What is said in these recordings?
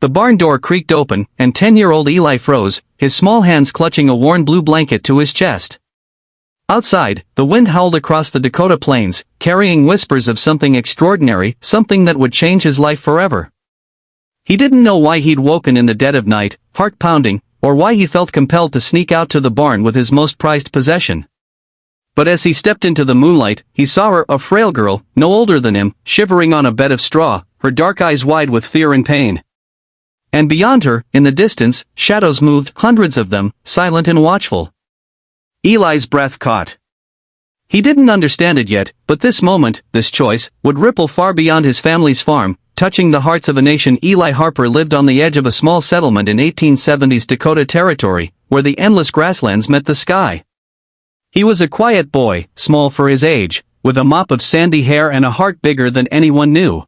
The barn door creaked open, and 10-year-old Eli froze, his small hands clutching a worn blue blanket to his chest. Outside, the wind howled across the Dakota plains, carrying whispers of something extraordinary, something that would change his life forever. He didn't know why he'd woken in the dead of night, heart pounding, or why he felt compelled to sneak out to the barn with his most prized possession. But as he stepped into the moonlight, he saw her, a frail girl, no older than him, shivering on a bed of straw, her dark eyes wide with fear and pain. And beyond her, in the distance, shadows moved, hundreds of them, silent and watchful. Eli's breath caught. He didn't understand it yet, but this moment, this choice, would ripple far beyond his family's farm, touching the hearts of a nation. Eli Harper lived on the edge of a small settlement in 1870s Dakota Territory, where the endless grasslands met the sky. He was a quiet boy, small for his age, with a mop of sandy hair and a heart bigger than anyone knew.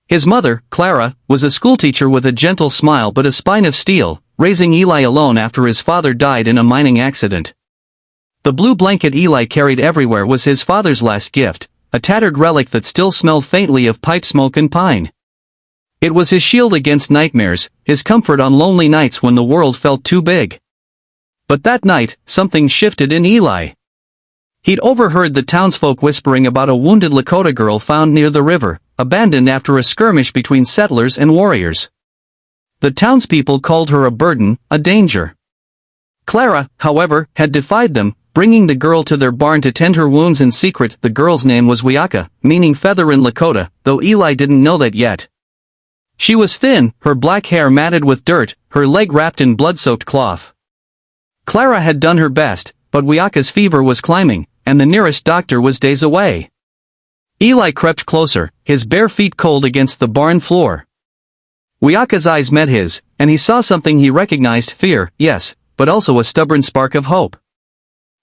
His mother, Clara, was a schoolteacher with a gentle smile but a spine of steel, raising Eli alone after his father died in a mining accident. The blue blanket Eli carried everywhere was his father's last gift, a tattered relic that still smelled faintly of pipe smoke and pine. It was his shield against nightmares, his comfort on lonely nights when the world felt too big. But that night, something shifted in Eli. He'd overheard the townsfolk whispering about a wounded Lakota girl found near the river, abandoned after a skirmish between settlers and warriors. The townspeople called her a burden, a danger. Clara, however, had defied them, bringing the girl to their barn to tend her wounds in secret. The girl's name was Wiaka, meaning feather in Lakota, though Eli didn't know that yet. She was thin, her black hair matted with dirt, her leg wrapped in blood-soaked cloth. Clara had done her best, but Wiaka's fever was climbing, and the nearest doctor was days away. Eli crept closer, his bare feet cold against the barn floor. Wiaka's eyes met his, and he saw something he recognized: fear, yes, but also a stubborn spark of hope.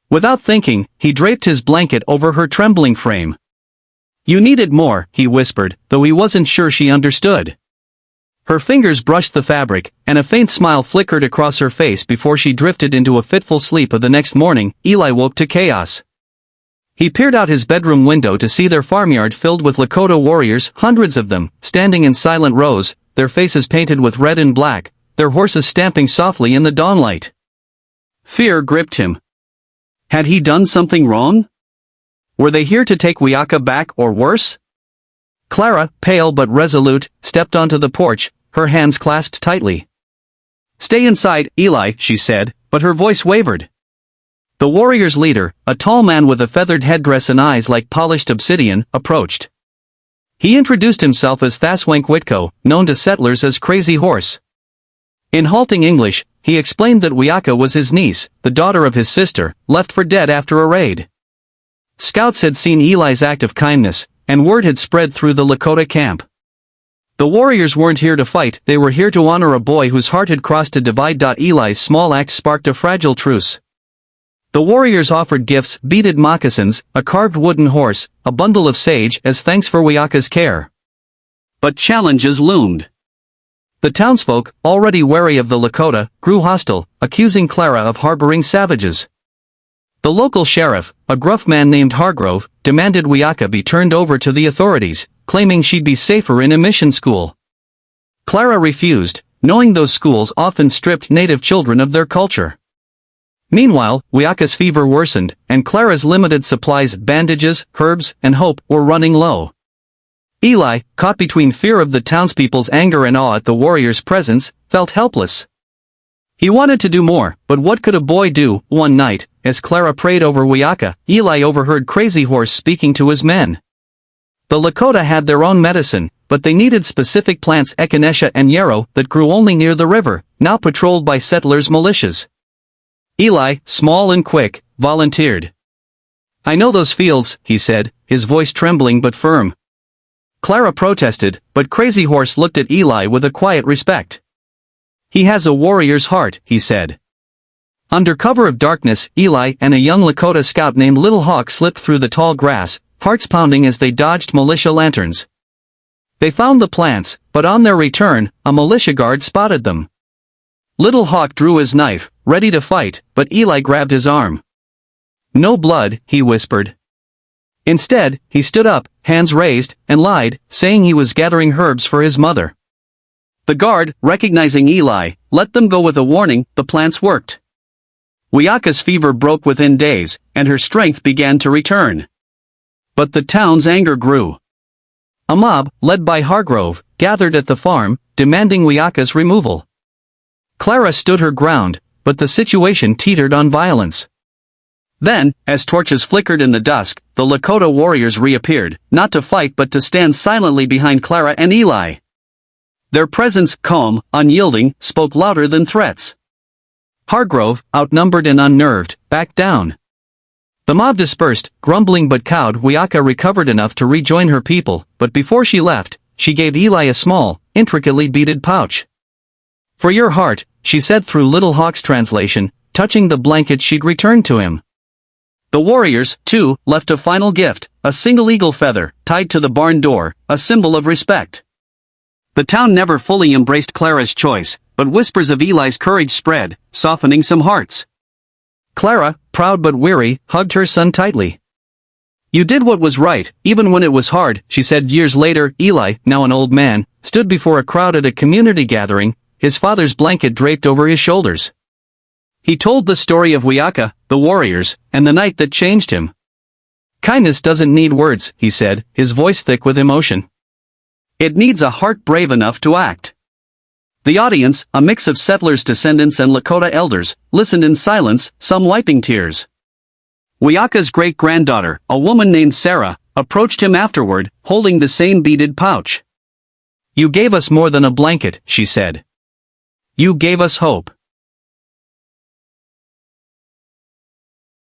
Without thinking, he draped his blanket over her trembling frame. "You needed more," he whispered, though he wasn't sure she understood. Her fingers brushed the fabric, and a faint smile flickered across her face before she drifted into a fitful sleep. The next morning, Eli woke to chaos. He peered out his bedroom window to see their farmyard filled with Lakota warriors, hundreds of them, standing in silent rows, their faces painted with red and black, their horses stamping softly in the dawnlight. Fear gripped him. Had he done something wrong? Were they here to take Wiaka back, or worse? Clara, pale but resolute, stepped onto the porch, her hands clasped tightly. "Stay inside, Eli," she said, but her voice wavered. The warrior's leader, a tall man with a feathered headdress and eyes like polished obsidian, approached. He introduced himself as Thaswank Whitco, known to settlers as Crazy Horse. In halting English, he explained that Wiaka was his niece, the daughter of his sister, left for dead after a raid. Scouts had seen Eli's act of kindness, and word had spread through the Lakota camp. The warriors weren't here to fight, they were here to honor a boy whose heart had crossed a divide. Eli's small act sparked a fragile truce. The warriors offered gifts: beaded moccasins, a carved wooden horse, a bundle of sage as thanks for Wiaka's care. But challenges loomed. The townsfolk, already wary of the Lakota, grew hostile, accusing Clara of harboring savages. The local sheriff, a gruff man named Hargrove, demanded Wiaka be turned over to the authorities, claiming she'd be safer in a mission school. Clara refused, knowing those schools often stripped Native children of their culture. Meanwhile, Wiaka's fever worsened, and Clara's limited supplies, bandages, herbs, and hope, were running low. Eli, caught between fear of the townspeople's anger and awe at the warrior's presence, felt helpless. He wanted to do more, but what could a boy do? One night, as Clara prayed over Wiaka, Eli overheard Crazy Horse speaking to his men. The Lakota had their own medicine, but they needed specific plants, echinacea and yarrow, that grew only near the river, now patrolled by settlers' militias. Eli, small and quick, volunteered. "I know those fields," he said, his voice trembling but firm. Clara protested, but Crazy Horse looked at Eli with a quiet respect. "He has a warrior's heart," he said. Under cover of darkness, Eli and a young Lakota scout named Little Hawk slipped through the tall grass, hearts pounding as they dodged militia lanterns. They found the plants, but on their return, a militia guard spotted them. Little Hawk drew his knife, ready to fight, but Eli grabbed his arm. "No blood," he whispered. Instead, he stood up, hands raised, and lied, saying he was gathering herbs for his mother. The guard, recognizing Eli, let them go with a warning. The plants worked. Wiaka's fever broke within days, and her strength began to return. But the town's anger grew. A mob, led by Hargrove, gathered at the farm, demanding Wiaka's removal. Clara stood her ground, but the situation teetered on violence. Then, as torches flickered in the dusk, the Lakota warriors reappeared, not to fight but to stand silently behind Clara and Eli. Their presence, calm, unyielding, spoke louder than threats. Hargrove, outnumbered and unnerved, backed down. The mob dispersed, grumbling but cowed. Wiaka recovered enough to rejoin her people, but before she left, she gave Eli a small, intricately beaded pouch. "For your heart," she said through Little Hawk's translation, touching the blanket she'd returned to him. The warriors, too, left a final gift, a single eagle feather, tied to the barn door, a symbol of respect. The town never fully embraced Clara's choice, but whispers of Eli's courage spread, softening some hearts. Clara, proud but weary, hugged her son tightly. "You did what was right, even when it was hard," she said years later. Eli, now an old man, stood before a crowd at a community gathering, his father's blanket draped over his shoulders. He told the story of Wiaka, the warriors, and the night that changed him. "Kindness doesn't need words," he said, his voice thick with emotion. "It needs a heart brave enough to act." The audience, a mix of settlers' descendants and Lakota elders, listened in silence, some wiping tears. Wiaka's great-granddaughter, a woman named Sarah, approached him afterward, holding the same beaded pouch. "You gave us more than a blanket," she said. "You gave us hope."